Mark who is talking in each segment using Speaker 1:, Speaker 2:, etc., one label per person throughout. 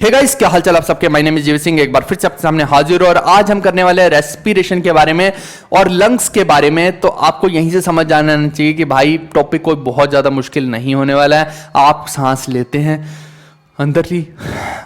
Speaker 1: Hey guys, क्या हाल चाल आप सबके। माय नेम इज जीवी सिंह, एक बार फिर से आपके सामने हाजिर हूं और आज हम करने वाले हैं रेस्पिरेशन के बारे में और लंग्स के बारे में। तो आपको यहीं से समझ जाना चाहिए कि भाई टॉपिक कोई बहुत ज्यादा मुश्किल नहीं होने वाला है। आप सांस लेते हैं, अंदर ली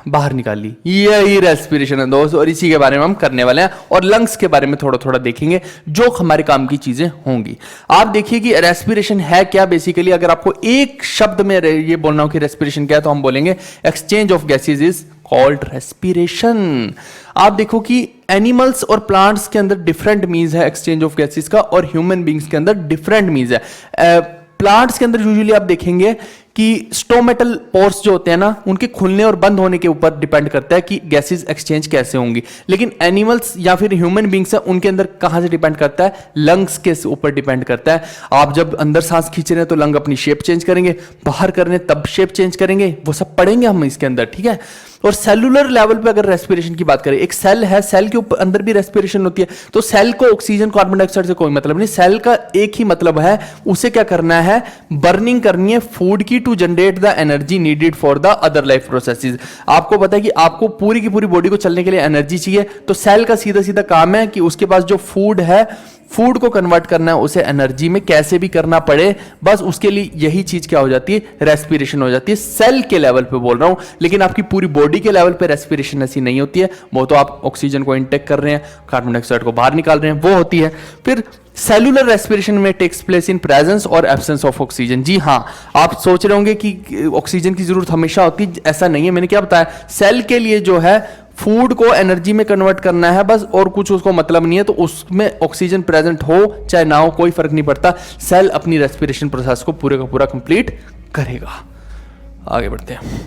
Speaker 1: बाहर निकाल ली, यही रेस्पिरेशन है दोस्त, और इसी के बारे में हम करने वाले हैं और लंग्स के बारे में थोड़ा थोड़ा देखेंगे जो हमारे काम की चीजें होंगी। आप देखिए कि रेस्पिरेशन है क्या। बेसिकली अगर आपको एक शब्द में ये बोलना हो कि रेस्पिरेशन क्या है तो हम बोलेंगे exchange of gases is called respiration. आप देखो कि एनिमल्स और प्लांट्स के अंदर डिफरेंट मीन्स है एक्सचेंज ऑफ गैसेज का और ह्यूमन बींग्स के अंदर डिफरेंट मीन्स है। प्लांट्स के अंदर यूजुअली आप देखेंगे कि स्टोमेटल पोर्स जो होते हैं ना, उनके खुलने और बंद होने के ऊपर डिपेंड करता है कि गैसेस एक्सचेंज कैसे होंगी। लेकिन एनिमल्स या फिर ह्यूमन बींग्स है, उनके अंदर कहां से डिपेंड करता है, लंग्स के ऊपर डिपेंड करता है। आप जब अंदर सांस खींच रहे हैं तो लंग अपनी शेप चेंज करेंगे, बाहर कर रहे हैं तब शेप चेंज करेंगे, वो सब पढ़ेंगे हम इसके अंदर, ठीक है। और सेलुलर लेवल पे अगर रेस्पिरेशन की बात करें, एक सेल है, सेल के ऊपर अंदर भी रेस्पिरेशन होती है। तो सेल को ऑक्सीजन कार्बन डाइऑक्साइड से कोई मतलब नहीं, सेल का एक ही मतलब है, उसे क्या करना है, बर्निंग करनी है फूड की to generate the energy needed for the other life processes. आपको पता है कि आपको पूरी की पूरी बॉडी को चलने के लिए एनर्जी चाहिए, तो सेल का सीधा सीधा काम है कि उसके पास जो फूड है, फूड को कन्वर्ट करना है, उसे एनर्जी में कैसे भी करना पड़े, बस उसके लिए यही चीज क्या हो जाती है, रेस्पिरेशन हो जाती है। सेल के लेवल पे बोल रहा हूं, लेकिन आपकी पूरी बॉडी के लेवल पे रेस्पिरेशन ऐसी नहीं होती है। वो तो आप ऑक्सीजन को इनटेक कर रहे हैं, कार्बन डाइऑक्साइड को बाहर निकाल रहे हैं, वो होती है। फिर सेलुलर रेस्पिरेशन में टेक्स प्लेस इन प्रेजेंस और एब्सेंस ऑफ ऑक्सीजन। जी हाँ, आप सोच रहे होंगे कि ऑक्सीजन की जरूरत हमेशा होती है, ऐसा नहीं है। मैंने क्या बताया, सेल के लिए जो है फूड को एनर्जी में कन्वर्ट करना है बस, और कुछ उसको मतलब नहीं है। तो उसमें ऑक्सीजन प्रेजेंट हो चाहे ना हो कोई फर्क नहीं पड़ता, सेल अपनी रेस्पिरेशन प्रोसेस को पूरे का पूरा कंप्लीट करेगा। आगे बढ़ते हैं।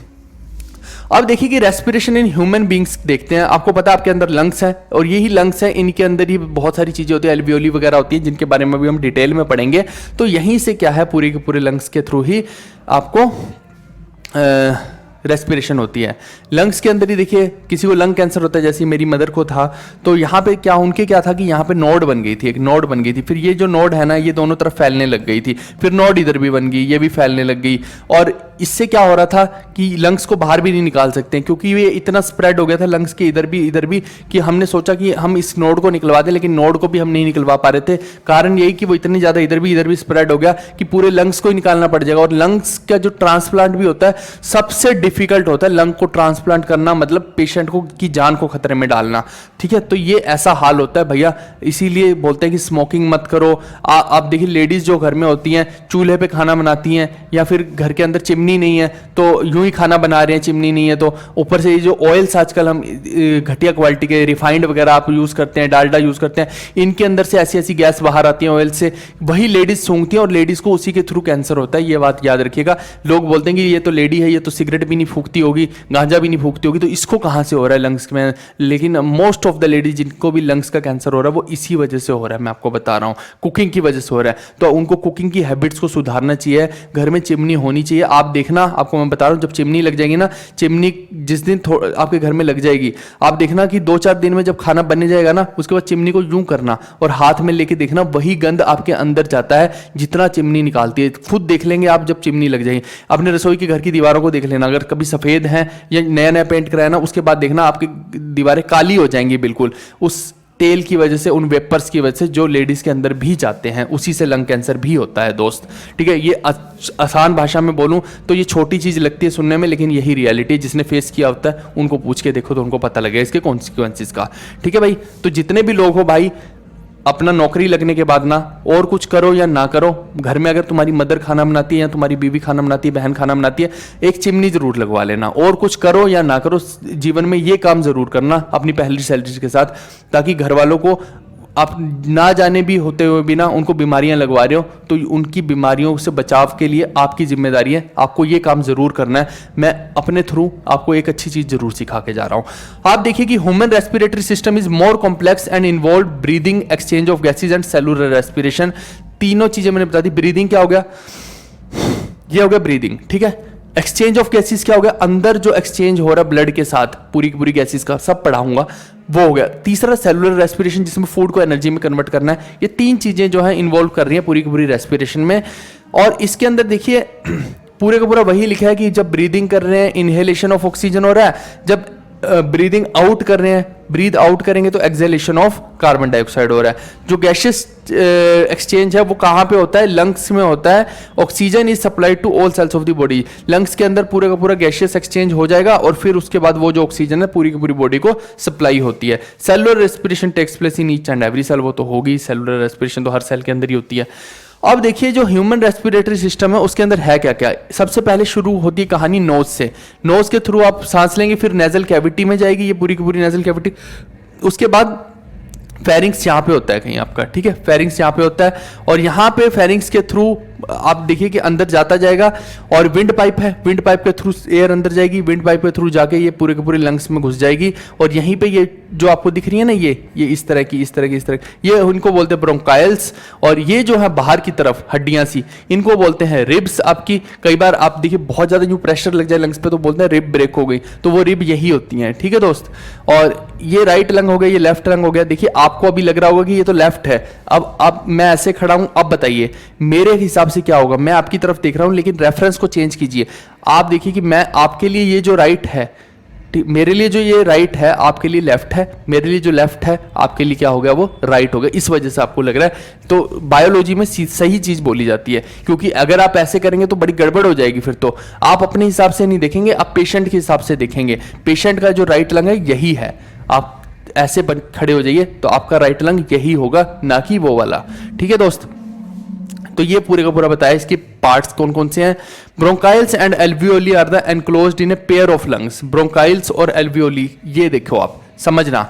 Speaker 1: अब देखिए कि रेस्पिरेशन इन ह्यूमन बींग्स देखते हैं। आपको पता है आपके अंदर लंग्स है और यही लंग्स है, इनके अंदर ही बहुत सारी चीजें होती है, एल्वियोली वगैरह होती है, जिनके बारे में भी हम डिटेल में पढ़ेंगे। तो यहीं से क्या है, पूरे के पूरे लंग्स के थ्रू ही आपको रेस्पिरेशन होती है। लंग्स के अंदर ही देखिए, किसी को लंग कैंसर होता है, जैसे मेरी मदर को था, तो यहाँ पे क्या उनके क्या था कि यहाँ पे नोड बन गई थी, एक नोड बन गई थी। फिर ये जो नोड है ना, ये दोनों तरफ फैलने लग गई थी, फिर नोड इधर भी बन गई, ये भी फैलने लग गई। और इससे क्या हो रहा था कि लंग्स को बाहर भी नहीं निकाल सकते, क्योंकि ये इतना स्प्रेड हो गया था लंग्स के इधर भी कि हमने सोचा कि हम इस नोड को निकलवा दें, लेकिन नोड को भी हम नहीं निकलवा पा रहे थे। कारण यही कि वो इतनी ज्यादा इधर भी स्प्रेड हो गया कि पूरे लंग्स को ही निकालना पड़ जाएगा। और लंग्स का जो ट्रांसप्लांट भी होता है, सबसे डिफिकल्ट होता है लंग को ट्रांसप्लांट करना, मतलब पेशेंट को की जान को खतरे में डालना, ठीक है। तो ये ऐसा हाल होता है भैया, इसीलिए बोलते हैं कि स्मोकिंग मत करो। आप देखिए लेडीज जो घर में होती हैं, चूल्हे पे खाना बनाती हैं, या फिर घर के अंदर चिमनी नहीं है तो यूं ही खाना बना रहे हैं, चिमनी नहीं है तो ऊपर से ये जो ऑयल्स आजकल हम घटिया क्वालिटी के रिफाइंड वगैरह आप यूज करते हैं, डालडा यूज करते हैं, इनके अंदर से ऐसी ऐसी गैस बाहर आती है ऑयल से, वही लेडीज सूंघती हैं और लेडीज को उसी के थ्रू कैंसर होता है। ये बात याद रखिएगा। लोग बोलते हैं कि ये तो लेडी है, ये तो सिगरेट भी नहीं फूकती होगी, गांजा भी नहीं फूकती होगी, तो इसको कहां से हो रहा है लंग्स में। लेकिन मोस्ट ऑफ द लेडीज जिनको भी लंग्स का कैंसर हो रहा है, वो इसी वजह से हो रहा है। मैं आपको बता रहा हूं, कुकिंग की वजह से हो रहा है। तो उनको कुकिंग की हैबिट्स को सुधारना चाहिए, घर में चिमनी होनी चाहिए। आप देखना, आपको मैं बता रहा हूं, जब चिमनी लग जाएगी ना, चिमनी जिस दिन आपके घर में लग जाएगी, आप देखना कि 2-4 दिन में जब खाना बनने जाएगा ना, उसके बाद चिमनी को यूं करना और हाथ में लेके देखना, वही गंध आपके अंदर जाता है जितना चिमनी निकालती है। खुद देख लेंगे आप जब चिमनी लग जाएगी। अपने रसोई के घर की दीवारों को देख लेना, अगर कभी सफेद है या नया नया पेंट कराया ना, उसके बाद देखना आपकी दीवारें काली हो जाएंगी बिल्कुल, उस तेल की वजह से, उन वेपर्स की वजह से जो लेडीज के अंदर भी जाते हैं, उसी से लंग कैंसर भी होता है दोस्त, ठीक है। ये आसान भाषा में बोलूं तो ये छोटी चीज लगती है सुनने में, लेकिन यही रियलिटी है। जिसने फेस किया होता है उनको पूछ के देखो तो उनको पता लगेगा इसके कॉन्सिक्वेंसेस का, ठीक है भाई। तो जितने भी लोग हो भाई, अपना नौकरी लगने के बाद ना, और कुछ करो या ना करो, घर में अगर तुम्हारी मदर खाना बनाती है या तुम्हारी बीवी खाना बनाती है, बहन खाना बनाती है, एक चिमनी जरूर लगवा लेना। और कुछ करो या ना करो, जीवन में ये काम जरूर करना अपनी पहली सैलरी के साथ, ताकि घर वालों को आप ना जाने भी होते हुए भी ना उनको बीमारियां लगवा रहे हो, तो उनकी बीमारियों से बचाव के लिए आपकी जिम्मेदारी है, आपको ये काम जरूर करना है। मैं अपने थ्रू आपको एक अच्छी चीज जरूर सिखा के जा रहा हूं। आप देखिए कि human respiratory system is more complex and involve breathing, exchange of gases and cellular respiration. तीनों चीजें मैंने बता दी। ब्रीदिंग क्या हो गया, ये हो गया ब्रीदिंग, ठीक है। एक्सचेंज ऑफ गैसेस क्या हो गया, अंदर जो एक्सचेंज हो रहा है ब्लड के साथ, पूरी की पूरी गैसेस का सब पढ़ाऊंगा, वो हो गया। तीसरा सेलुलर रेस्पिरेशन, जिसमें फूड को एनर्जी में कन्वर्ट करना है। ये 3 चीजें जो है इन्वॉल्व कर रही हैं पूरी की पूरी रेस्पिरेशन में। और इसके अंदर देखिए पूरे का पूरा वही लिखा है कि जब ब्रीदिंग कर रहे हैं इनहेलेशन ऑफ ऑक्सीजन हो रहा है, जब ब्रीदिंग आउट कर रहे हैं, ब्रीद आउट करेंगे तो एक्सहेलेशन ऑफ कार्बन डाइऑक्साइड हो रहा है। जो गैशियस एक्सचेंज है वो कहाँ पे होता है? लंग्स में होता है। Oxygen is supplied to all cells of the body. Lungs के अंदर पूरे का पूरा गैशियस एक्सचेंज हो जाएगा और फिर उसके बाद वो जो ऑक्सीजन है पूरी की पूरी बॉडी को सप्लाई होती है। Cellular respiration takes place in each and every cell, वो तो होगी, सेलुलर रेस्पिरेशन तो हर सेल के अंदर ही होती है। अब देखिए जो ह्यूमन रेस्पिरेटरी सिस्टम है उसके अंदर है क्या क्या। सबसे पहले शुरू होती है कहानी नोज से। नोज के थ्रू आप सांस लेंगे, फिर नेजल कैविटी में जाएगी, ये पूरी की पूरी नेजल कैविटी। उसके बाद फेरिंग्स यहाँ पे होता है कहीं आपका, ठीक है, फेरिंग्स यहाँ पे होता है और यहाँ पे फेरिंग्स के थ्रू आप देखिए कि अंदर जाता जाएगा और विंड पाइप है, विंड पाइप के थ्रू एयर अंदर जाएगी, विंड पाइप के थ्रू जाके ये पूरे के पूरे लंग्स में घुस जाएगी और यहीं पे ये जो आपको दिख रही है ना, ये इस तरह की ये उनको बोलते हैं ब्रोंकाइल्स। और ये जो है बाहर की तरफ हड्डियां सी, इनको बोलते हैं रिब्स। आपकी कई बार आप देखिए बहुत ज्यादा यूं प्रेशर लग जाए लंग्स पे तो बोलते हैं रिब ब्रेक हो गई, तो वो रिब यही होती है, ठीक है दोस्त। और ये राइट लंग हो गया, ये लेफ्ट लंग हो गया। देखिए आपको अभी लग रहा होगा कि ये तो लेफ्ट है, अब मैं ऐसे खड़ा हूं, अब बताइए मेरे हिसाब से क्या होगा। मैं आपकी तरफ देख रहा हूं लेकिन रेफरेंस को चेंज कीजिए। आप देखिए कि मैं आपके लिए ये जो राइट है, मेरे लिए जो ये राइट है आपके लिए लेफ्ट है, मेरे लिए जो लेफ्ट है आपके लिए क्या हो गया, वो राइट हो गया। इस वजह से आपको लग रहा है। तो बायोलॉजी में सही चीज बोली जाती है, क्योंकि अगर आप ऐसे करेंगे तो बड़ी गड़बड़ हो जाएगी। फिर तो आप अपने हिसाब से नहीं देखेंगे, आप पेशेंट के हिसाब से देखेंगे। पेशेंट का जो राइट लंग है यही है, आप ऐसे खड़े हो जाइए तो आपका राइट लंग यही होगा, ना कि वो वाला, ठीक है दोस्त। तो ये पूरे का पूरा बताया, इसके पार्ट्स कौन कौन से हैं। Bronchioles and alveoli are the enclosed in a pair of lungs. Bronchioles और एल्वियोली, ये देखो आप समझना।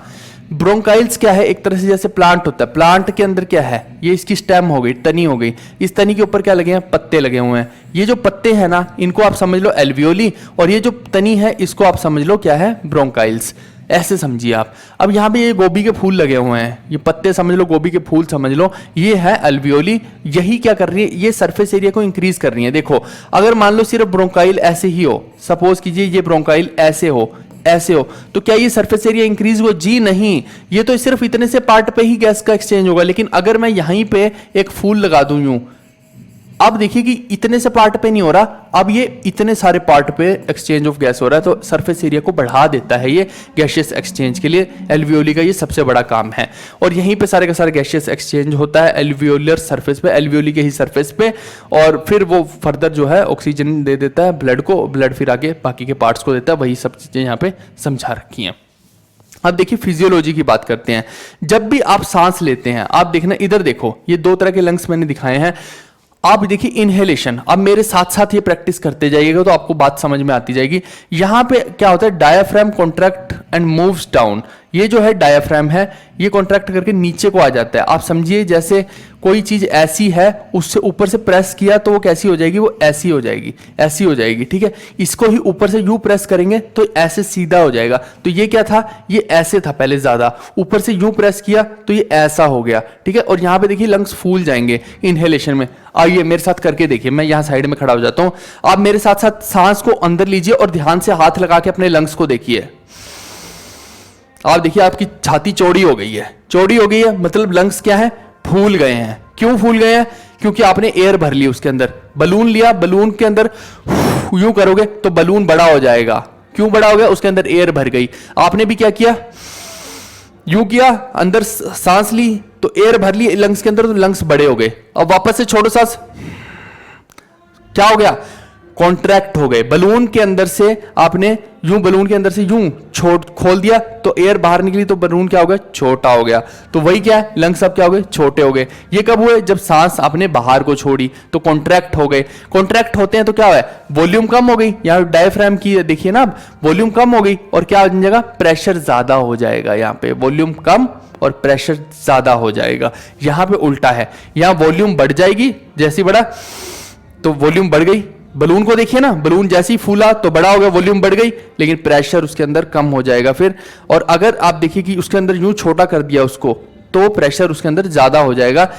Speaker 1: ब्रोंकाइल्स क्या है? एक तरह से जैसे प्लांट होता है, प्लांट के अंदर क्या है, ये इसकी स्टेम हो गई, तनी हो गई। इस तनी के ऊपर क्या लगे हैं? पत्ते लगे हुए हैं। ये जो पत्ते हैं ना, इनको आप समझ लो एल्वियोली, और ये जो तनी है इसको आप समझ लो क्या है? ब्रोंकाइल्स। ऐसे समझिए आप। अब यहाँ पे ये गोभी के फूल लगे हुए हैं, ये पत्ते समझ लो, गोभी के फूल समझ लो, ये है अल्वियोली। यही क्या कर रही है? ये सरफेस एरिया को इंक्रीज कर रही है। देखो अगर मान लो सिर्फ ब्रोंकाइल ऐसे ही हो, सपोज कीजिए ये ब्रोंकाइल ऐसे हो, तो क्या ये सरफेस एरिया इंक्रीज हो? जी नहीं, ये तो सिर्फ इतने से पार्ट पे ही गैस का एक्सचेंज होगा। लेकिन अगर मैं यहीं पे एक फूल लगा दूं यूं, अब देखिए कि इतने से पार्ट पे नहीं हो रहा, अब ये इतने सारे पार्ट पे एक्सचेंज ऑफ गैस हो रहा है, तो सरफेस एरिया को बढ़ा देता है ये गैशियस एक्सचेंज के लिए। एल्वियोली का ये सबसे बड़ा काम है और यहीं पे सारे का सारा गैशियस एक्सचेंज होता है एल्वियोलर सरफेस पे, एल्वियोली के ही सरफेस पे। और फिर वो फर्दर जो है ऑक्सीजन दे देता है ब्लड को, ब्लड फिर आगे बाकी के पार्ट्स को देता है। वही सब चीजें यहाँ पे समझा रखी हैं। अब देखिए फिजियोलॉजी की बात करते हैं। जब भी आप सांस लेते हैं, आप देखना इधर देखो, ये दो तरह के लंग्स मैंने दिखाए हैं। आप देखिए इनहेलेशन, अब मेरे साथ साथ ये प्रैक्टिस करते जाइएगा तो आपको बात समझ में आती जाएगी। यहां पे क्या होता है? Diaphragm contract and moves down. ये जो है डायाफ्राम है, ये कॉन्ट्रैक्ट करके नीचे को आ जाता है। आप समझिए जैसे कोई चीज ऐसी है, उससे ऊपर से प्रेस किया तो वो कैसी हो जाएगी? वो ऐसी हो जाएगी, ऐसी हो जाएगी, ठीक है। इसको ही ऊपर से यूं प्रेस करेंगे तो ऐसे सीधा हो जाएगा। तो ये क्या था? ये ऐसे था पहले ज्यादा, ऊपर से यूं प्रेस किया तो ये ऐसा हो गया, ठीक है। और यहां पे देखिए लंग्स फूल जाएंगे इनहेलेशन में। आइए मेरे साथ करके देखिए, मैं यहां साइड में खड़ा हो जाता हूं, आप मेरे साथ साथ सांस को अंदर लीजिए और ध्यान से हाथ लगा के अपने लंग्स को देखिए। आप देखिए आपकी छाती चौड़ी हो गई है, चौड़ी हो गई है, मतलब लंग्स क्या है? फूल गए हैं। क्यों फूल गए हैं? क्योंकि आपने एयर भर ली उसके अंदर। बलून लिया, बलून के अंदर यूं करोगे तो बलून बड़ा हो जाएगा। क्यों बड़ा हो गया? उसके अंदर एयर भर गई। आपने भी क्या किया? यूं किया, अंदर सांस ली तो एयर भर ली लंग्स के अंदर, तो लंग्स बड़े हो गए। अब वापस से छोड़ो सांस, क्या हो गया? कॉन्ट्रैक्ट हो गए। बलून के अंदर से आपने यूं, बलून के अंदर से यूं खोल दिया तो एयर बाहर निकली तो बलून क्या हो गया? छोटा हो गया। तो वही क्या है? लंग्स अब क्या हो गए? छोटे हो गए। ये कब हुए? जब सांस आपने बाहर को छोड़ी तो कॉन्ट्रैक्ट हो गए। कॉन्ट्रैक्ट होते हैं तो क्या हुआ? वॉल्यूम कम हो गई। यहाँ डायफ्राम की देखिए ना, वॉल्यूम कम हो गई और क्या हो जाएगा? प्रेशर ज्यादा हो जाएगा। यहाँ पे वॉल्यूम कम और प्रेशर ज्यादा हो जाएगा। यहाँ पे उल्टा है, यहाँ वॉल्यूम बढ़ जाएगी, जैसी बढ़ा तो वॉल्यूम बढ़ गई। बलून को देखिए ना, बलून जैसे ही फूला तो बड़ा हो गया, वॉल्यूम बढ़ गई, लेकिन प्रेशर उसके अंदर कम हो जाएगा फिर। और अगर आप देखिए कि उसके अंदर यूं छोटा कर दिया उसको तो प्रेशर उसके अंदर ज्यादा हो जाएगा।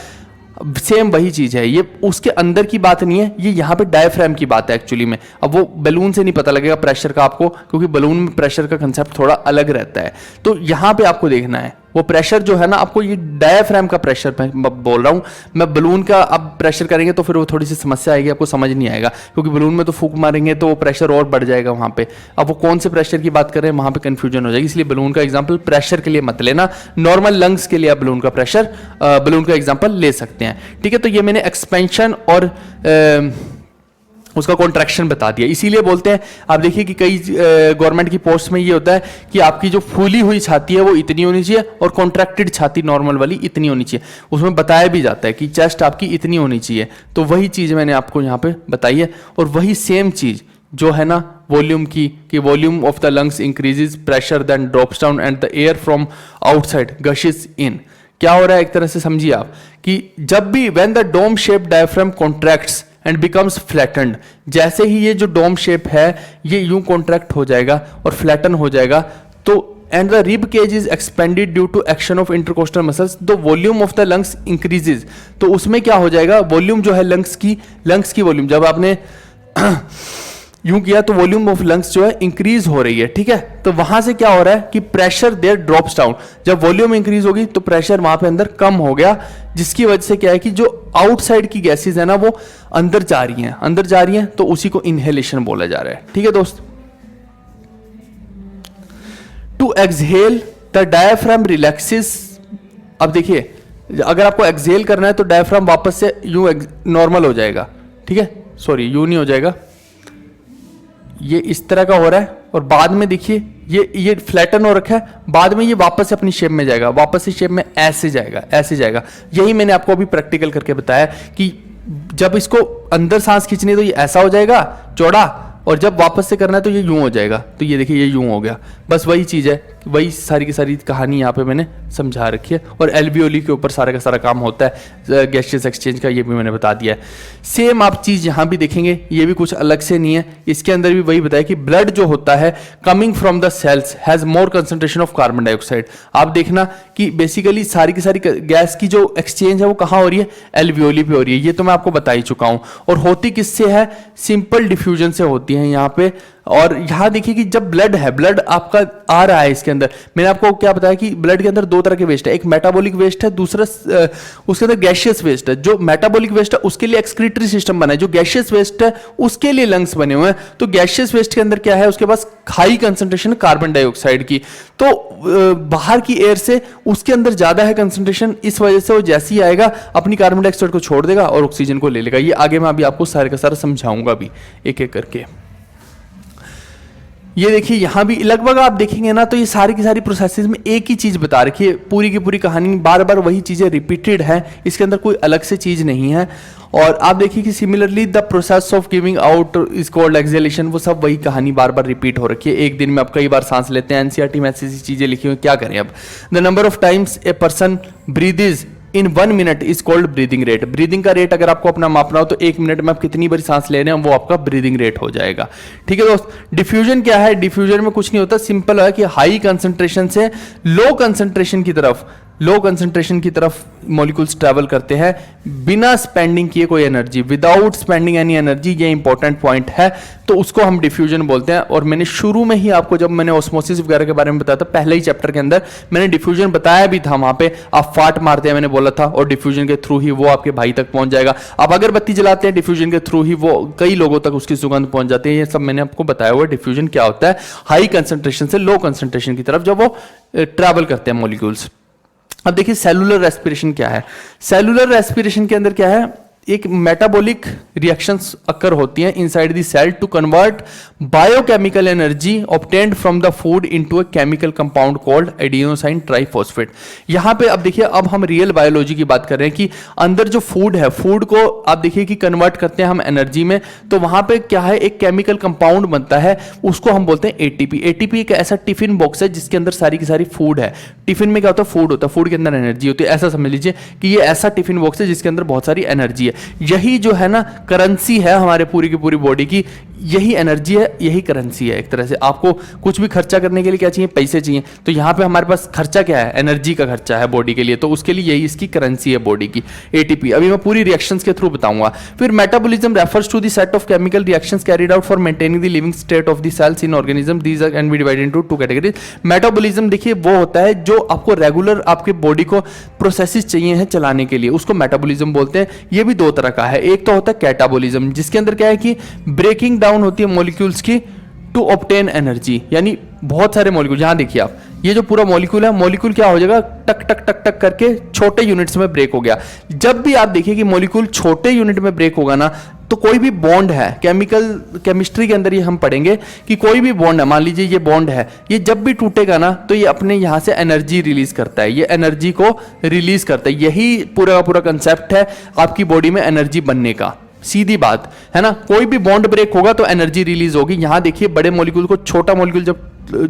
Speaker 1: सेम वही चीज है, ये उसके अंदर की बात नहीं है, ये यहाँ पे डायफ्राम की बात है एक्चुअली में। अब वो बलून से नहीं पता लगेगा प्रेशर का आपको, क्योंकि बलून में प्रेशर का कंसेप्ट थोड़ा अलग रहता है। तो यहाँ पे आपको देखना है वो प्रेशर जो है ना, आपको ये डायाफ्राम का प्रेशर मैं बोल रहा हूँ। मैं बलून का अब प्रेशर करेंगे तो फिर वो थोड़ी सी समस्या आएगी, आपको समझ नहीं आएगा, क्योंकि बलून में तो फूंक मारेंगे तो वो प्रेशर और बढ़ जाएगा वहाँ पे। अब वो कौन से प्रेशर की बात कर रहे हैं वहाँ पे कंफ्यूजन हो जाएगी, इसलिए बलून का एग्जाम्पल प्रेशर के लिए मत लेना। नॉर्मल लंग्स के लिए आप बलून का प्रेशर, बलून का एग्जाम्पल ले सकते हैं, ठीक है। तो ये मैंने एक्सपेंशन और उसका कॉन्ट्रैक्शन बता दिया। इसीलिए बोलते हैं, आप देखिए कि कई गवर्नमेंट की पोस्ट में ये होता है कि आपकी जो फूली हुई छाती है वो इतनी होनी चाहिए और कॉन्ट्रैक्टेड छाती नॉर्मल वाली इतनी होनी चाहिए। उसमें बताया भी जाता है कि चेस्ट आपकी इतनी होनी चाहिए। तो वही चीज़ मैंने आपको यहाँ पे बताई है। और वही सेम चीज़ जो है ना वॉल्यूम की, कि volume of the lungs increases, pressure then drops down and the air from outside gushes in. क्या हो रहा है एक तरह से समझिए आप कि जब भी when the dome shape diaphragm contracts and becomes flattened, जैसे ही ये जो डोम शेप है ये यूं कॉन्ट्रैक्ट हो जाएगा और फ्लैटन हो जाएगा, तो and the rib cage is expanded due to action of intercostal muscles, the volume of the lungs increases. तो उसमें क्या हो जाएगा, वॉल्यूम जो है लंग्स की वॉल्यूम, जब आपने यूं किया तो वॉल्यूम ऑफ लंग्स जो है इंक्रीज हो रही है, ठीक है। तो वहां से क्या हो रहा है कि प्रेशर देयर ड्रॉप्स डाउन। जब वॉल्यूम इंक्रीज होगी तो प्रेशर वहां पे अंदर कम हो गया, जिसकी वजह से क्या है कि जो आउटसाइड की गैसेज है ना वो अंदर जा रही हैं, तो उसी को इनहेलेशन बोला जा रहा है, ठीक है दोस्त। To exhale the diaphragm relaxes. अब देखिए, अगर आपको एक्सहेल करना है तो डायफ्राम वापस से यूं नॉर्मल हो जाएगा, ठीक है, सॉरी यूं नहीं हो जाएगा, ये इस तरह का हो रहा है और बाद में देखिए ये फ्लैटन हो रखा है, बाद में ये वापस से अपनी शेप में जाएगा, वापस से शेप में ऐसे जाएगा। यही मैंने आपको अभी प्रैक्टिकल करके बताया कि जब इसको अंदर सांस खींचनी है तो ये ऐसा हो जाएगा चौड़ा, और जब वापस से करना है तो ये यूं हो जाएगा। तो ये देखिए ये यूं हो गया, बस वही चीज़ है, वही सारी की सारी कहानी यहाँ पे मैंने समझा रखी है। और एल्वियोली के ऊपर सारा का सारा काम होता है गैसियस एक्सचेंज का, ये भी मैंने बता दिया है। सेम आप चीज़ यहाँ भी देखेंगे, ये भी कुछ अलग से नहीं है, इसके अंदर भी वही बताया कि ब्लड जो होता है coming from the cells has more concentration of carbon dioxide. आप देखना कि बेसिकली सारी की सारी गैस की जो एक्सचेंज है वो कहाँ हो रही है, एल्वियोली पे हो रही है। ये तो मैं आपको बता ही चुका हूँ। और होती किससे है, सिंपल डिफ्यूजन से होती है यहाँ पे। और यहां देखिए कि जब ब्लड है, ब्लड आपका आ रहा है इसके अंदर, मैंने आपको क्या बताया कि ब्लड के अंदर दो तरह के वेस्ट है, एक मेटाबॉलिक वेस्ट है, दूसरा उसके अंदर गैशियस वेस्ट है। जो मेटाबॉलिक वेस्ट है उसके लिए एक्सक्रीटरी सिस्टम बना है, जो गैशियस वेस्ट है उसके लिए लंग्स बने हुए हैं। तो गैशियस वेस्ट के अंदर क्या है, उसके पास हाई कंसंट्रेशन कार्बन डाइऑक्साइड की, तो बाहर की एयर से उसके अंदर ज्यादा है कंसंट्रेशन, इस वजह से वो जैसे ही आएगा अपनी कार्बन डाइऑक्साइड को छोड़ देगा और ऑक्सीजन को ले लेगा। ये आगे मैं अभी आपको सारे का सारा समझाऊंगा भी एक एक करके। ये देखिए यहाँ भी लगभग आप देखेंगे ना तो ये सारी की सारी प्रोसेसेस में एक ही चीज बता रखी है, पूरी की पूरी कहानी बार बार वही चीजें रिपीटेड है, इसके अंदर कोई अलग से चीज नहीं है। और आप देखिए कि similarly the process of giving out is called exhalation, वो सब वही कहानी बार बार रिपीट हो रखी है। एक दिन में आप कई बार सांस लेते हैं, एनसीईआरटी में ऐसी चीजें लिखी हुई, क्या करें अब। The number of times a person breathes in 1 minute is called breathing rate. Breathing का रेट अगर आपको अपना मापना हो तो 1 मिनट में आप कितनी बार सांस ले रहे हैं वो आपका ब्रीदिंग रेट हो जाएगा, ठीक है दोस्त। डिफ्यूजन क्या है, डिफ्यूजन में कुछ नहीं होता, सिंपल है कि हाई कंसंट्रेशन से लो कंसंट्रेशन की तरफ मॉलिक्यूल्स ट्रैवल करते हैं बिना स्पेंडिंग किए कोई energy, without spending any energy. ये इंपॉर्टेंट पॉइंट है, तो उसको हम डिफ्यूजन बोलते हैं। और मैंने शुरू में ही आपको जब मैंने ऑस्मोसिस वगैरह के बारे में बताया था, पहले ही चैप्टर के अंदर मैंने डिफ्यूजन बताया भी था, वहां पे आप फाट मारते हैं मैंने बोला था, और डिफ्यूजन के थ्रू ही वो आपके भाई तक पहुंच जाएगा। आप अगरबत्ती जलाते हैं, डिफ्यूजन के थ्रू ही वो कई लोगों तक उसकी सुगंध पहुंच जाती है। ये सब मैंने आपको बताया हुआ डिफ्यूजन क्या होता है, हाई कंसंट्रेशन से लो कंसंट्रेशन की तरफ जब वो ट्रैवल करते हैं मॉलिक्यूल्स। अब देखिए सेलुलर रेस्पिरेशन क्या है। सेलुलर रेस्पिरेशन के अंदर क्या है, एक मेटाबॉलिक रिएक्शंस अकर होती हैं inside the cell to convert biochemical energy obtained from the food into a chemical compound called adenosine triphosphate. यहां पे अब देखिए, अब हम रियल बायोलॉजी की बात कर रहे हैं कि अंदर जो फूड है, फूड को आप देखिए कि कन्वर्ट करते हैं हम एनर्जी में, तो वहां पे क्या है, एक केमिकल कंपाउंड बनता है, उसको हम बोलते हैं एटीपी। एटीपी एक ऐसा टिफिन बॉक्स है जिसके अंदर सारी की सारी फूड है। टिफिन में क्या होता है, फूड होता है, फूड के अंदर एनर्जी होती है। ऐसा समझ लीजिए कि ये ऐसा टिफिन बॉक्स है जिसके अंदर बहुत सारी एनर्जी है। यही जो है ना करेंसी है हमारे पूरी की पूरी बॉडी की, यही एनर्जी है, यही करेंसी है। एक तरह से आपको कुछ भी खर्चा करने के लिए क्या चाहिए, पैसे चाहिए। तो यहाँ पे हमारे पास खर्चा क्या है, एनर्जी का खर्चा है बॉडी के लिए, तो उसके लिए यही इसकी करेंसी है बॉडी की, एटीपी। अभी मैं पूरी रिएक्शंस के थ्रू बताऊंगा। फिर metabolism refers to the set of chemical reactions carried out for maintaining the living state of the cells in organism, these are can be divided into two categories. Metabolism देखिए वो होता है जो आपको regular आपके body को processes चाहिए हैं चलाने के लिए, उसको मेटाबॉलिज्म बोलते हैं। ये भी दो तरह का है, एक तो होता है कैटाबॉलिज्म, जिसके अंदर क्या है कि ब्रेकिंग डाउन होती है मॉलिक्यूल्स की टू ऑब्टेन एनर्जी, यानी बहुत सारे मॉलिक्यूल, यहां देखिए आप, ये जो पूरा मॉलिक्यूल है, मॉलिक्यूल क्या हो जाएगा, टक टक टक टक करके छोटे यूनिट्स में ब्रेक हो गया। जब भी आप देखिए कि मॉलिक्यूल छोटे यूनिट में ब्रेक होगा ना, तो कोई भी बॉन्ड है, केमिस्ट्री के अंदर ये हम पढ़ेंगे कि कोई भी बॉन्ड है, मान लीजिए ये बॉन्ड है, ये जब भी टूटेगा ना तो ये अपने यहां से एनर्जी रिलीज करता है, ये एनर्जी को रिलीज करता है। यही पूरा का पूरा कंसेप्ट है आपकी बॉडी में एनर्जी बनने का, सीधी बात है ना। कोई भी बॉन्ड ब्रेक होगा तो एनर्जी रिलीज होगी। यहां देखिए बड़े मॉलिक्यूल को छोटा मॉलिक्यूल जब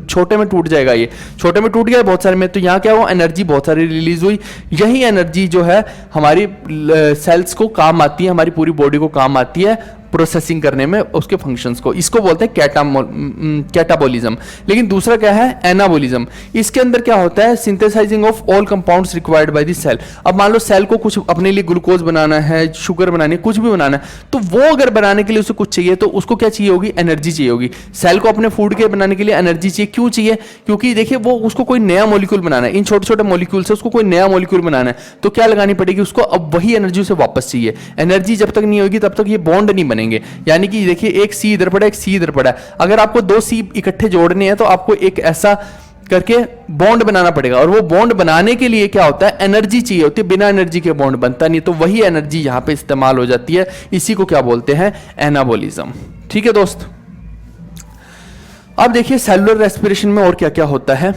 Speaker 1: छोटे में टूट जाएगा, ये छोटे में टूट गया बहुत सारे में, तो यहां क्या हुआ, एनर्जी बहुत सारी रिलीज हुई। यही एनर्जी जो है हमारी सेल्स को काम आती है, हमारी पूरी बॉडी को काम आती है प्रोसेसिंग करने में उसके फंक्शंस को। इसको बोलते हैं कैटाबॉलिज्म। लेकिन दूसरा क्या है, एनाबॉलिज्म। इसके अंदर क्या होता है, synthesising of all compounds required by the cell. अब मान लो सेल को कुछ अपने लिए ग्लूकोज बनाना है, शुगर बनानी है, कुछ भी बनाना है, तो वो अगर बनाने के लिए उसे कुछ चाहिए तो उसको क्या चाहिए होगी, एनर्जी चाहिए होगी। सेल को अपने फूड के बनाने के लिए एनर्जी चाहिए, क्यों चाहिए, क्योंकि देखिए वो उसको कोई नया मॉलिक्यूल बनाना है, इन छोटे छोटे मॉलिक्यूल से उसको कोई नया मॉलिक्यूल बनाना है, तो क्या लगानी पड़ेगी उसको, अब वही एनर्जी उसे वापस चाहिए। एनर्जी जब तक नहीं होगी तब तक ये बॉन्ड नहीं बनेंगे। यानी कि देखिए एक सी इधर पड़ा, एक सी इधर पड़ा, अगर आपको दो सी इकट्ठे जोड़ने हैं तो आपको एक ऐसा करके बॉन्ड बनाना पड़ेगा, और वो बॉन्ड बनाने के लिए क्या होता है, एनर्जी चाहिए होती है। बिना एनर्जी के बॉन्ड बनता नहीं, तो वही एनर्जी यहां पे इस्तेमाल हो जाती है। इसी को क्या बोलते हैं, एनाबॉलिज्म। ठीक है दोस्त, अब देखिए सेलुलर रेस्पिरेशन में और क्या क्या होता है।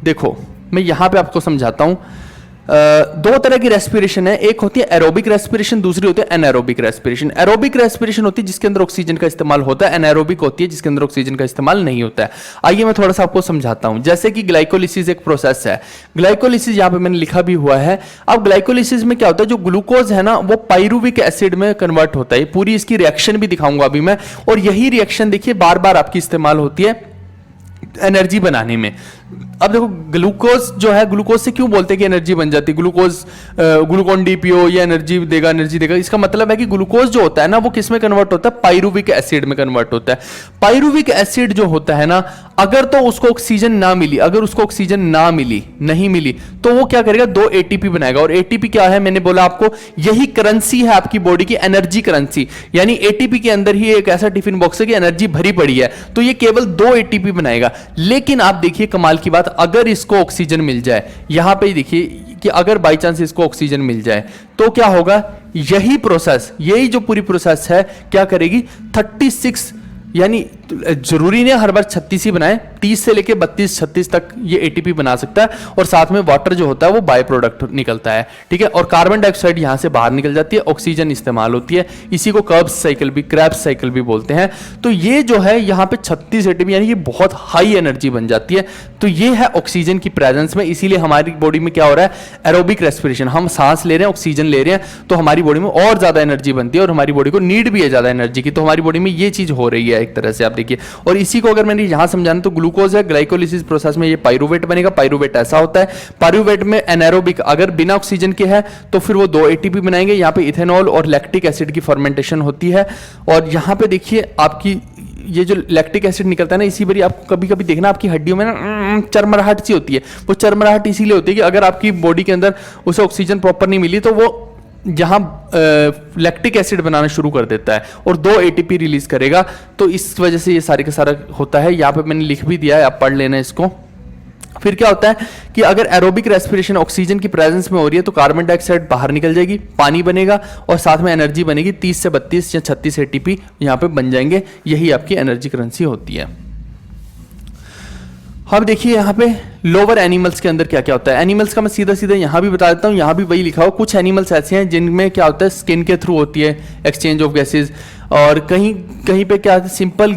Speaker 1: देखो मैं यहां पे आपको समझाता हूं। दो तरह की रेस्पिरेशन है, एक होती है एरोबिक रेस्पिरेशन, दूसरी होती है एनारोबिक रेस्पिरेशन। एरोबिक रेस्पिरेशन होती है जिसके अंदर ऑक्सीजन का इस्तेमाल होता है, एनारोबिक होती है जिसके अंदर ऑक्सीजन का इस्तेमाल नहीं होता है। आइए मैं थोड़ा सा आपको समझाता हूं। जैसे कि ग्लाइकोलिसिस एक प्रोसेस है, ग्लाइकोलिसिस यहां पे मैंने लिखा भी हुआ है। अब ग्लाइकोलिसिस में क्या होता है, जो ग्लूकोज है ना वो पाइरुविक एसिड में कन्वर्ट होता है। पूरी इसकी रिएक्शन भी दिखाऊंगा अभी मैं, और यही रिएक्शन देखिए बार बार आपकी इस्तेमाल होती है एनर्जी बनाने में। अब देखो ग्लूकोज जो है, ग्लूकोज से क्यों बोलते हैं कि एनर्जी बन जाती है, ग्लूकोन डी पियो, ये एनर्जी देगा। इसका मतलब है कि ग्लूकोज जो होता है ना वो किस में कन्वर्ट होता है, पाइरुविक एसिड में कन्वर्ट होता है। पाइरुविक एसिड जो होता है ना, अगर तो उसको ऑक्सीजन ना मिली, अगर उसको ऑक्सीजन ना मिली, नहीं मिली, तो वो क्या करेगा, दो एटीपी बनाएगा। और एटीपी क्या है, मैंने बोला आपको, यही करेंसी है आपकी बॉडी की, एनर्जी करेंसी। यानी एटीपी के अंदर ही एक ऐसा टिफिन बॉक्स है कि एनर्जी भरी पड़ी है, तो ये केवल दो एटीपी बनाएगा। लेकिन आप देखिए कमाल की बात, अगर इसको ऑक्सीजन मिल जाए, यहां पे देखिए कि अगर बाई चांस इसको ऑक्सीजन मिल जाए तो क्या होगा, यही प्रोसेस, यही जो पूरी प्रोसेस है क्या करेगी, 36, यानी जरूरी नहीं हर बार 36 ही बनाए, 30 से लेके 32-36 तक ये एटीपी बना सकता है। और साथ में वाटर जो होता है वो बाय प्रोडक्ट निकलता है। ठीक है, और कार्बन डाइऑक्साइड यहां से बाहर निकल जाती है, ऑक्सीजन इस्तेमाल होती है। इसी को कर्ब्स साइकिल भी, क्रैब्स साइकिल भी बोलते हैं। तो ये जो है यहाँ पे 36 एटीपी, यानी कि बहुत हाई एनर्जी बन जाती है। तो ये है ऑक्सीजन की प्रेजेंस में। इसीलिए हमारी बॉडी में क्या हो रहा है, एरोबिक रेस्पिरेशन, हम सांस ले रहे हैं, ऑक्सीजन ले रहे हैं, तो हमारी बॉडी में और ज्यादा एनर्जी बनती है, और हमारी बॉडी को नीड भी है ज्यादा एनर्जी की। तो हमारी बॉडी में ये चीज हो रही है एक तरह से, आप देखिए। और इसी को अगर मैंने यहां समझाना, तो ग्लूकोज है, ग्लाइकोलिसिस प्रोसेस में ये पाइरुवेट बनेगा। पाइरुवेट ऐसा होता है, पाइरुवेट में एनारोबिक, अगर बिना ऑक्सीजन के है तो फिर वो दो एटीपी बनाएंगे। यहाँ पे इथेनॉल और लैक्टिक एसिड की फर्मेंटेशन होती है। और यहाँ पे देखिए आपकी ये जो लैक्टिक एसिड निकलता है ना, इसी बारी आपको कभी कभी देखना आपकी हड्डियों में ना चरमराहट सी होती है। वो चरमराहट इसीलिए होती है कि अगर आपकी बॉडी के अंदर उसे ऑक्सीजन प्रॉपर नहीं मिली तो वो जहां लैक्टिक एसिड बनाना शुरू कर देता है और दो एटीपी रिलीज करेगा। तो इस वजह से ये सारे का सारा होता है। यहाँ पे मैंने लिख भी दिया है, आप पढ़ लेना इसको। फिर क्या होता है कि अगर एरोबिक रेस्पिरेशन ऑक्सीजन की प्रेजेंस में हो रही है तो कार्बन डाइऑक्साइड बाहर निकल जाएगी, पानी बनेगा और साथ में एनर्जी बनेगी। 30 से 32 या 36 एटीपी यहाँ पे बन जाएंगे। यही आपकी एनर्जी करेंसी होती है। अब देखिए यहाँ पे लोअर एनिमल्स के अंदर क्या क्या होता है। एनिमल्स का मैं सीधा सीधा यहाँ भी बता देता हूँ, यहाँ भी वही लिखा हो। कुछ एनिमल्स ऐसे हैं जिनमें क्या होता है, स्किन के थ्रू होती है एक्सचेंज ऑफ गैसेज, और कहीं कहीं पे क्या सिंपल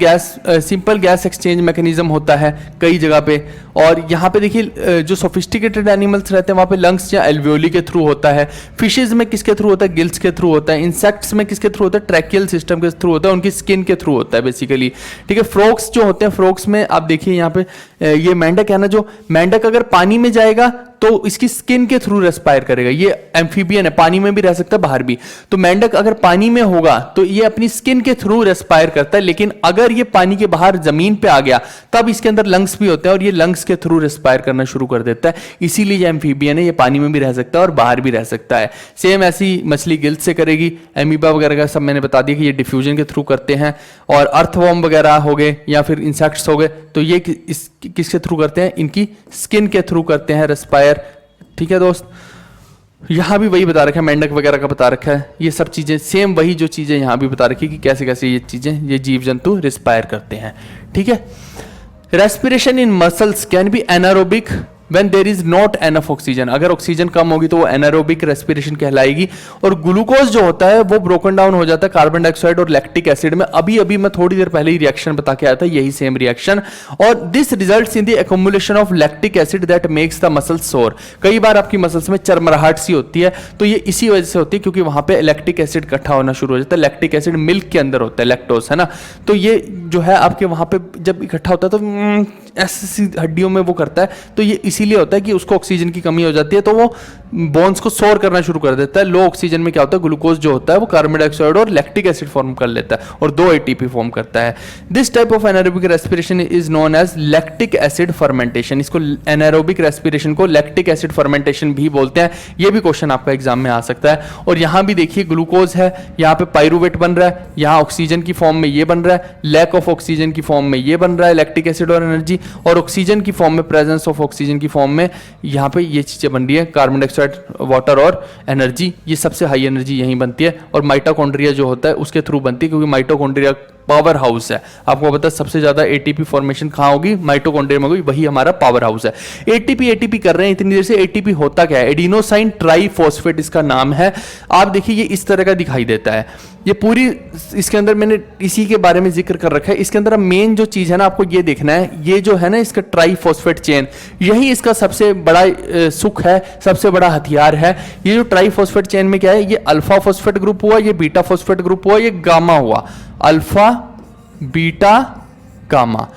Speaker 1: गैस एक्सचेंज मैकेनिज्म होता है कई जगह पे। और यहाँ पे देखिए जो सोफिस्टिकेटेड एनिमल्स रहते हैं वहाँ पे लंग्स या एल्वियोली के थ्रू होता है। फिशेज में किसके थ्रू होता है? गिल्स के थ्रू होता है। इंसेक्ट्स में किसके थ्रू होता है? ट्रैकियल सिस्टम के थ्रू होता है, उनकी स्किन के थ्रू होता है बेसिकली। ठीक है, फ्रॉग्स जो होते हैं, फ्रॉग्स में आप देखिए यहाँ पे ये मेंढक है ना, जो मेंढक अगर पानी में जाएगा तो इसकी स्किन के थ्रू रेस्पायर करेगा। ये एम्फीबियन है, पानी में भी रह सकता है, बाहर भी। तो मेंढक अगर पानी में होगा तो ये अपनी स्किन के थ्रू रेस्पायर करता है, लेकिन अगर ये पानी के बाहर जमीन पे आ गया तब इसके अंदर लंग्स भी होते हैं और ये लंग्स के थ्रू रेस्पायर करना शुरू कर देता है। इसीलिए ये एम्फीबियन है, ये पानी में भी रह सकता है और बाहर भी रह सकता है। सेम ऐसी मछली गिल्स से करेगी। एमीबा वगैरह का सब मैंने बता दिया कि ये डिफ्यूजन के थ्रू करते हैं। और अर्थवॉर्म वगैरह हो गए या फिर इंसेक्ट्स हो गए तो ये किसके थ्रू करते हैं? इनकी स्किन के थ्रू करते हैं रेस्पायर। ठीक है दोस्त, यहां भी वही बता रखा है, मेंढक वगैरह का बता रखा है। ये सब चीजें सेम वही जो चीजें यहां भी बता रखी है कि कैसे कैसे ये चीजें, ये जीव जंतु रिस्पायर करते हैं। ठीक है, respiration in muscles can be anaerobic when there is not enough oxygen। अगर ऑक्सीजन कम होगी तो वो एनारोबिक रेस्पिरेशन कहलाएगी। और ग्लूकोज जो होता है वो ब्रोकन डाउन हो जाता है कार्बन डाइऑक्साइड और लैक्टिक एसिड में। अभी मैं थोड़ी देर पहले ही रिएक्शन बता के आया था, यही सेम रिएक्शन। और this results in the accumulation of lactic acid that makes the muscle सोर। कई बार आपकी मसल्स में चरमराहट सी होती है तो ये इसी वजह से होती है क्योंकि वहां पे लैक्टिक एसिड इकट्ठा होना शुरू हो जाता है। लैक्टिक एसिड मिल्क के अंदर होता है, लैक्टोज है ना। तो ये जो है आपके वहां पे जब इकट्ठा होता है तो ऐसी हड्डियों में वो करता है, तो ये इसीलिए होता है कि उसको ऑक्सीजन की कमी हो जाती है तो वो बोन्स को सोर करना शुरू कर देता है। लो ऑक्सीजन में क्या होता है, ग्लूकोज जो होता है वो कार्बन डाइऑक्साइड और लैक्टिक एसिड फॉर्म कर लेता है और 2 एटीपी फॉर्म करता है। This type of anaerobic respiration is known as lactic acid fermentation. इसको एनारोबिक रेस्पिरेशन को लैक्टिक एसिड फर्मेंटेशन भी बोलते हैं। ये भी क्वेश्चन आपका एग्जाम में आ सकता है। और यहां भी देखिए ग्लूकोज है, यहाँ पे पाइरुवेट बन रहा है, यहाँ ऑक्सीजन की फॉर्म में ये बन रहा है, लैक ऑफ ऑक्सीजन की फॉर्म में ये बन रहा है लैक्टिक एसिड और एनर्जी, और ऑक्सीजन की फॉर्म में, प्रेजेंस ऑफ ऑक्सीजन की फॉर्म में यहाँ पे ये चीजें बन रही है, कार्बन डाइऑक्साइड, वाटर और एनर्जी। ये सबसे हाई एनर्जी यहीं बनती है। और माइटोकॉन्ड्रिया जो होता है उसके थ्रू बनती है क्योंकि माइटोकॉन्ड्रिया पावर हाउस है। आपको पता है सबसे ज्यादा एटीपी फॉर्मेशन कहां होगी? माइटोकॉन्ड्रिया में होगी, वही हमारा पावर हाउस है। एटीपी कर रहे हैं इतनी देर से। एटीपी होता क्या है? एडिनोसाइन ट्राइफॉस्फेट इसका नाम है। आप देखिए ये इस तरह का दिखाई देता है। ये पूरी इसके अंदर मैंने इसी के बारे में जिक्र कर रखा है। इसके अंदर मेन जो चीज है ना आपको ये देखना है, ये जो है ना इसका ट्राइफॉस्फेट चेन, यही इसका सबसे बड़ा सुख है, सबसे बड़ा हथियार है। ये जो ट्राइफॉस्फेट चेन में क्या है, ये अल्फा फॉस्फेट ग्रुप हुआ, ये बीटा फॉस्फेट ग्रुप हुआ, ये गामा हुआ, अल्फा बीटा गामा।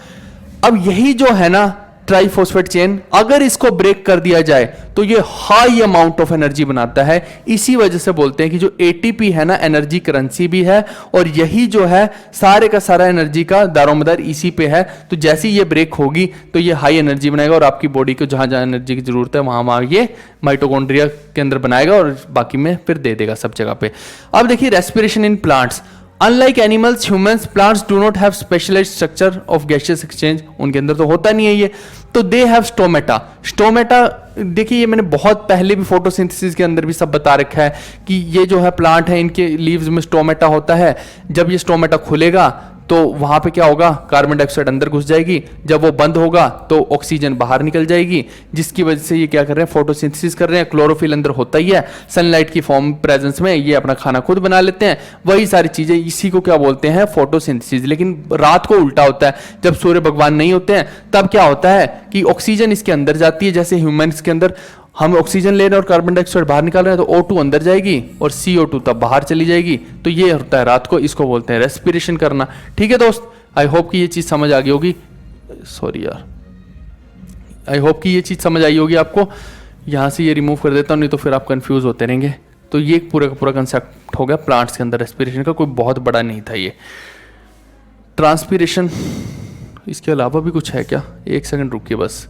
Speaker 1: अब यही जो है ना ट्राइफॉस्फेट चेन, अगर इसको ब्रेक कर दिया जाए तो ये हाई अमाउंट ऑफ एनर्जी बनाता है। इसी वजह से बोलते हैं कि जो एटीपी है ना एनर्जी करेंसी भी है, और यही जो है सारे का सारा एनर्जी का दारोमदार इसी पे है। तो जैसे ये ब्रेक होगी तो ये हाई एनर्जी बनाएगा और आपकी बॉडी को जहां जहां एनर्जी की जरूरत है वहां वहां ये माइटोकॉन्ड्रिया के अंदर बनाएगा और बाकी में फिर दे देगा सब जगह पे। अब देखिए respiration in plants. Unlike animals, humans, plants do not have specialised structure of gaseous exchange. उनके अंदर तो होता नहीं है ये, तो दे हैव स्टोमेटा। स्टोमेटा देखिए ये मैंने बहुत पहले भी फोटोसिंथेसिस के अंदर भी सब बता रखा है कि ये जो है प्लांट है, इनके लीव्स में स्टोमेटा होता है। जब ये स्टोमेटा खुलेगा तो वहां पे क्या होगा, कार्बन डाइऑक्साइड अंदर घुस जाएगी। जब वो बंद होगा तो ऑक्सीजन बाहर निकल जाएगी, जिसकी वजह से ये क्या कर रहे हैं, फोटोसिंथेसिस कर रहे हैं। क्लोरोफिल अंदर होता ही है, सनलाइट की फॉर्म प्रेजेंस में ये अपना खाना खुद बना लेते हैं। वही सारी चीजें, इसी को क्या बोलते हैं, फोटोसिंथेसिस। लेकिन रात को उल्टा होता है, जब सूर्य भगवान नहीं होते हैं तब क्या होता है कि ऑक्सीजन इसके अंदर जाती है। जैसे ह्यूमंस के अंदर हम ऑक्सीजन ले रहे हैं और कार्बन डाइऑक्साइड बाहर निकाल रहे हैं, तो O2 अंदर जाएगी और CO2 तब बाहर चली जाएगी। तो ये होता है रात को, इसको बोलते हैं रेस्पिरेशन करना। ठीक है दोस्त, आई होप कि ये चीज समझ आ गई होगी। सॉरी यार, आई होप कि ये चीज समझ आई होगी आपको। यहां से ये रिमूव कर देता हूं, नहीं तो फिर आप कंफ्यूज होते रहेंगे। तो ये पूरा का पूरा कंसेप्ट हो गया प्लांट्स के अंदर रेस्पिरेशन का, कोई बहुत बड़ा नहीं था ये। ट्रांसपीरेशन, इसके अलावा भी कुछ है क्या? एक सेकंड रुकिए बस।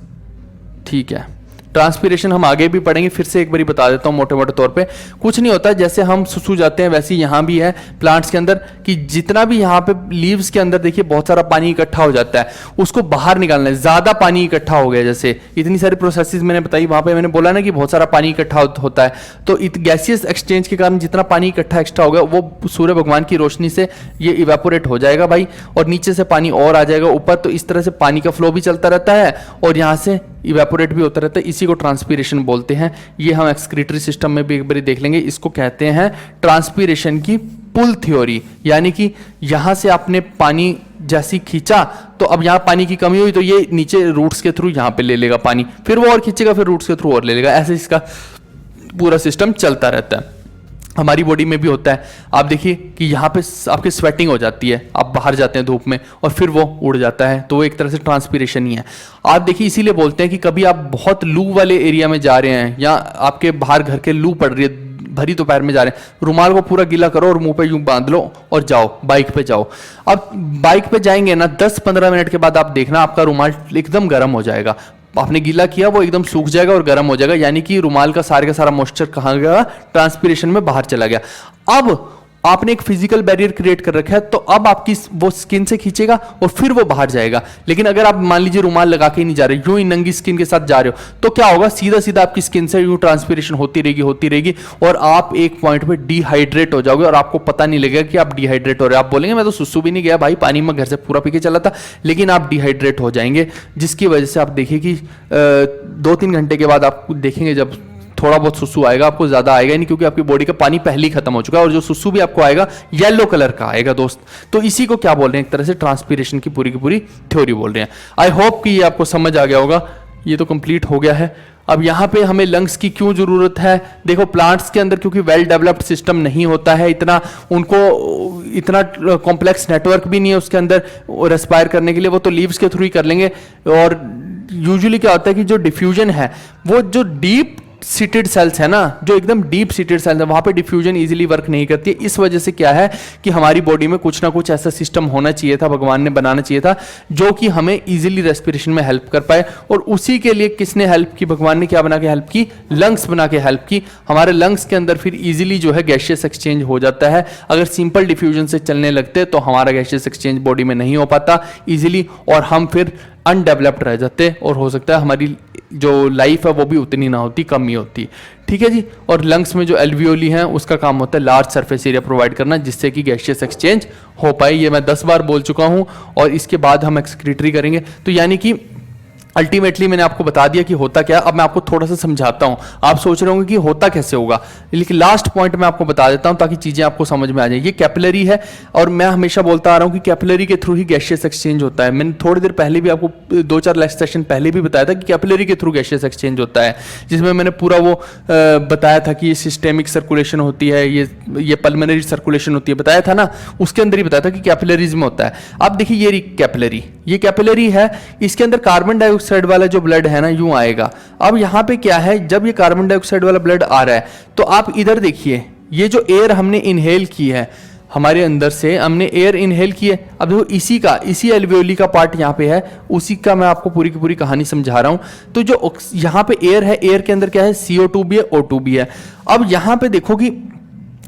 Speaker 1: ठीक है, ट्रांसपीरेशन हम आगे भी पढ़ेंगे, फिर से एक बार बता देता हूं मोटे मोटे तौर पे। कुछ नहीं होता, जैसे हम सुसु जाते हैं वैसे यहां भी है प्लांट्स के अंदर कि जितना भी यहां पे लीव्स के अंदर देखिए बहुत सारा पानी इकट्ठा हो जाता है, उसको बाहर निकालना है। ज्यादा पानी इकट्ठा हो गया, जैसे इतनी सारी प्रोसेसेस मैंने बताई, वहां पे मैंने बोला ना कि बहुत सारा पानी इकट्ठा होता है, तो गैसियस एक्सचेंज के कारण जितना पानी इकट्ठा एक्स्ट्रा हो गया वो सूर्य भगवान की रोशनी से ये इवेपोरेट हो जाएगा भाई, और नीचे से पानी और आ जाएगा ऊपर। तो इस तरह से पानी का फ्लो भी चलता रहता है और यहाँ से इवेपोरेट भी होता रहता है। इसी को ट्रांसपीरेशन बोलते हैं। ये हम एक्सक्रीटरी सिस्टम में भी एक बार देख लेंगे। इसको कहते हैं ट्रांसपीरेशन की पुल थ्योरी, यानी कि यहां से आपने पानी जैसी खींचा तो अब यहाँ पानी की कमी हुई तो ये नीचे रूट्स के थ्रू यहाँ पे ले लेगा पानी, फिर वो और खींचेगा, फिर रूट्स के थ्रू और ले लेगा। ऐसे इसका पूरा सिस्टम चलता रहता है। हमारी बॉडी में भी होता है। आप देखिए कि यहाँ पे आपकी स्वेटिंग हो जाती है, आप बाहर जाते हैं धूप में और फिर वो उड़ जाता है, तो वो एक तरह से ट्रांसपीरेशन ही है। आप देखिए इसीलिए बोलते हैं कि कभी आप बहुत लू वाले एरिया में जा रहे हैं या आपके बाहर घर के लू पड़ रही है, भरी दोपहर में जा रहे हैं, रुमाल को पूरा गीला करो और मुंह पे यूं बांध लो और जाओ, बाइक पे जाओ। अब बाइक पे जाएंगे ना 10-15 मिनट के बाद आप देखना आपका रुमाल एकदम गर्म हो जाएगा। आपने गीला किया वो एकदम सूख जाएगा और गर्म हो जाएगा, यानी कि रुमाल का सारे का सारा मॉइस्चर कहाँ गया, ट्रांसपीरेशन में बाहर चला गया। अब आपने एक फिजिकल बैरियर क्रिएट कर रखा है, तो अब आपकी वो स्किन से खींचेगा और फिर वो बाहर जाएगा। लेकिन अगर आप मान लीजिए रुमाल लगा के ही नहीं जा रहे, यूं ही नंगी स्किन के साथ जा रहे हो, तो क्या होगा, सीधा सीधा आपकी स्किन से यूं ट्रांसपीरेशन होती रहेगी और आप एक पॉइंट पे डिहाइड्रेट हो जाओगे और आपको पता नहीं लगेगा कि आप डिहाइड्रेट हो रहे हो। आप बोलेंगे मैं तो सुसु भी नहीं गया भाई, पानी में घर से पूरा पी के चला था, लेकिन आप डिहाइड्रेट हो जाएंगे, जिसकी वजह से आप देखिए कि 2-3 घंटे के बाद आप देखेंगे जब थोड़ा बहुत सुसु आएगा, आपको ज्यादा आएगा नहीं, क्योंकि आपकी बॉडी का पानी पहले ही खत्म हो चुका है और जो सुसु भी आपको आएगा येलो कलर का आएगा दोस्त। तो इसी को क्या बोल रहे हैं, एक तरह से ट्रांसपीरेशन की पूरी थ्योरी बोल रहे हैं। आई होप कि ये आपको समझ आ गया होगा। ये तो कंप्लीट हो गया है। अब यहाँ पे हमें लंग्स की क्यों जरूरत है, देखो प्लांट्स के अंदर क्योंकि वेल डेवलप्ड सिस्टम नहीं होता है, इतना उनको इतना कॉम्प्लेक्स नेटवर्क भी नहीं है उसके अंदर रेस्पायर करने के लिए, वो तो लीव्स के थ्रू ही कर लेंगे। और यूजुअली क्या होता है कि जो डिफ्यूजन है वो जो डीप सीटेड सेल्स है ना, जो एकदम डीप सीटेड सेल्स है, वहां पे डिफ्यूजन इजीली वर्क नहीं करती है। इस वजह से क्या है कि हमारी बॉडी में कुछ ना कुछ ऐसा सिस्टम होना चाहिए था, भगवान ने बनाना चाहिए था, जो कि हमें इजीली रेस्पिरेशन में हेल्प कर पाए। और उसी के लिए किसने हेल्प की, भगवान ने क्या बना के हेल्प की, लंग्स बना के हेल्प की। हमारे लंग्स के अंदर फिर इजीली जो है गैशियस एक्सचेंज हो जाता है। अगर सिंपल डिफ्यूजन से चलने लगते तो हमारा गैशियस एक्सचेंज बॉडी में नहीं हो पाता इजीली, और हम फिर अनडेवलप्ड रह जाते और हो सकता है हमारी जो लाइफ है वो भी उतनी ना होती, कम ही होती। ठीक है जी। और लंग्स में जो एल्वियोली हैं उसका काम होता है लार्ज सरफेस एरिया प्रोवाइड करना, जिससे कि गैशियस एक्सचेंज हो पाए। ये मैं 10 बार बोल चुका हूं। और इसके बाद हम एक्सक्रीटरी करेंगे। तो यानी कि अल्टीमेटली मैंने आपको बता दिया कि होता क्या। अब मैं आपको थोड़ा सा समझाता हूं। आप सोच रहे होंगे कि होता कैसे होगा, लेकिन लास्ट पॉइंट मैं आपको बता देता हूं ताकि चीजें आपको समझ में आ जाए। ये कैपिलरी है और मैं हमेशा बोलता आ रहा हूं कि कैपिलरी के थ्रू ही गैशियस एक्सचेंज होता है। मैंने थोड़ी देर पहले भी आपको 2-4 लेक्चर सेशन पहले भी बताया था कि कैपिलरी के थ्रू गैशियस एक्सचेंज होता है, जिसमें मैंने पूरा वो बताया था कि ये सिस्टेमिक सर्कुलेशन होती है, ये पल्मोनरी सर्कुलेशन होती है, बताया था ना। उसके अंदर ही बताया था कि कैपिलरीज में होता है। अब देखिए ये कैपिलरी है, इसके अंदर कार्बन डाइऑक्साइड वाला जो ब्लड है ना यूं आएगा। अब यहां पे क्या है, जब ये कार्बन डाइऑक्साइड वाला ब्लड आ रहा है तो आप इधर देखिए, ये जो एयर हमने इनहेल की है, हमारे अंदर से हमने एयर इनहेल की है। अब देखो इसी एल्वियोली का पार्ट यहाँ पे है, उसी का मैं आपको पूरी की पूरी कहानी समझा रहा हूं। तो जो यहाँ पे एयर है, एयर के अंदर क्या है, CO2 भी है, O2 भी है। अब यहाँ पे देखो कि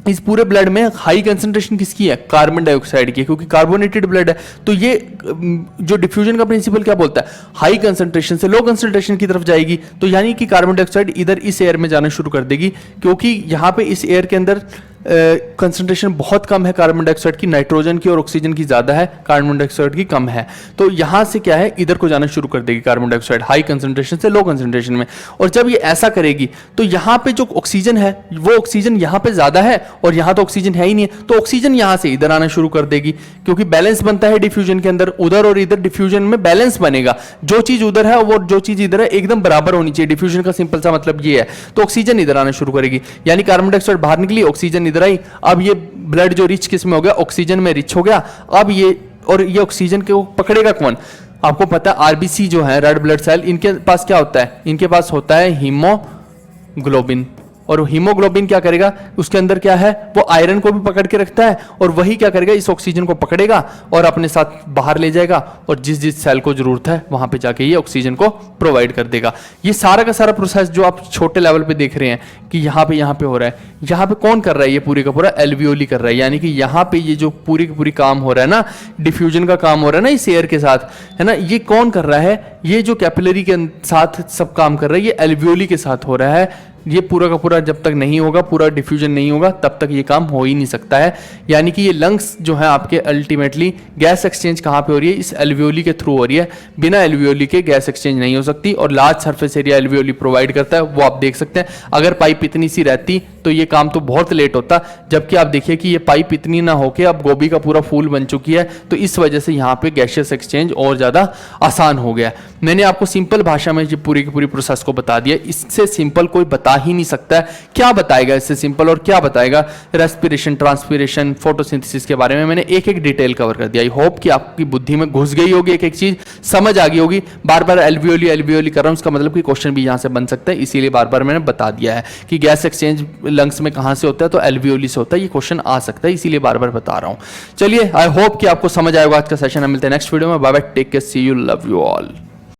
Speaker 1: इस पूरे ब्लड में हाई कंसंट्रेशन किसकी है, कार्बन डाइऑक्साइड की, क्योंकि कार्बोनेटेड ब्लड है। तो ये जो डिफ्यूजन का प्रिंसिपल क्या बोलता है, हाई कंसंट्रेशन से लो कंसंट्रेशन की तरफ जाएगी। तो यानी कि कार्बन डाइऑक्साइड इधर इस एयर में जाना शुरू कर देगी, क्योंकि यहाँ पे इस एयर के अंदर कंसंट्रेशन बहुत कम है कार्बन डाइऑक्साइड की, नाइट्रोजन की और ऑक्सीजन की ज्यादा है, कार्बन डाइऑक्साइड की कम है। तो यहां से क्या है, इधर को जाना शुरू कर देगी कार्बन डाइऑक्साइड, हाई कंसंट्रेशन से लो कंसंट्रेशन में। और जब ये ऐसा करेगी तो यहां पे जो ऑक्सीजन है वो ऑक्सीजन यहां पे ज्यादा है और यहां तो ऑक्सीजन है ही नहीं है, तो ऑक्सीजन यहां से इधर आना शुरू कर देगी, क्योंकि बैलेंस बनता है डिफ्यूजन के अंदर, उधर और इधर डिफ्यूजन में बैलेंस बनेगा। जो चीज उधर है वो जो चीज इधर है एकदम बराबर होनी चाहिए। डिफ्यूजन का सिंपल सा मतलब ये है। तो ऑक्सीजन इधर आना शुरू करेगी, यानी कार्बन डाइऑक्साइड बाहर निकली, ऑक्सीजन इधर आई। अब ये ब्लड जो रिच किस में हो गया, ऑक्सीजन में रिच हो गया। अब ये ऑक्सीजन को पकड़ेगा कौन, आपको पता है आरबीसी जो है, रेड ब्लड सेल, इनके पास क्या होता है, इनके पास होता है हीमोग्लोबिन। और हीमोग्लोबिन क्या करेगा, उसके अंदर क्या है, वो आयरन को भी पकड़ के रखता है और वही क्या करेगा, इस ऑक्सीजन को पकड़ेगा और अपने साथ बाहर ले जाएगा और जिस जिस सेल को जरूरत है वहां पे जाके ये ऑक्सीजन को प्रोवाइड कर देगा। ये सारा का सारा प्रोसेस जो आप छोटे लेवल पे देख रहे हैं कि यहाँ पे हो रहा है, यहाँ पे कौन कर रहा है, ये पूरी का पूरा एल्वियोली कर रहा है। यानी कि यहाँ पे ये जो पूरी की पूरी काम हो रहा है ना, डिफ्यूजन का काम हो रहा है ना इस एयर के साथ, है ना, ये कौन कर रहा है, ये जो कैपिलरी के साथ सब काम कर रहा है, ये एल्वियोली के साथ हो रहा है। ये पूरा का पूरा जब तक नहीं होगा, पूरा डिफ्यूजन नहीं होगा, तब तक ये काम हो ही नहीं सकता है। यानी कि ये लंग्स जो है आपके अल्टीमेटली गैस एक्सचेंज कहाँ पे हो रही है, इस एल्वियोली के थ्रू हो रही है। बिना एल्वियोली के गैस एक्सचेंज नहीं हो सकती, और large surface area alveoli provide करता है, वो आप देख सकते हैं। अगर पाइप इतनी सी रहती तो ये काम तो बहुत लेट होता, जबकि आप देखिए कि ये पाइप इतनी ना होके अब गोभी का पूरा फूल बन चुकी है, तो इस वजह से यहाँ पे गैशियस एक्सचेंज और ज़्यादा आसान हो गया। मैंने आपको सिंपल भाषा में ये पूरी की पूरी प्रोसेस को बता दिया, इससे सिंपल कोई बता ही नहीं सकता है। क्या बताएगा इससे सिंपल, और क्या बताएगा रेस्पिरेशन, ट्रांसपिरेशन, फोटोसिंथेसिस के बारे में मैंने एक एक डिटेल कवर कर दिया। आई होप कि आपकी बुद्धि में घुस गई होगी, एक एक चीज समझ आ गई होगी। बार बार एल्वियोली एल्वियोली कर रहा हूं, उसका मतलब कि क्वेश्चन भी यहां से बन सकता है, इसीलिए बार बार मैंने बता दिया है कि गैस एक्सचेंज लंग्स में कहां से होता है, तो एल्वियोली से होता है। ये क्वेश्चन आ सकता है, इसीलिए बार बार बता रहा हूं। चलिए, आई होप कि आपको समझ आएगा आज का सेशन। हम मिलते हैं नेक्स्ट वीडियो में। Bye bye, take care, see you, love you all.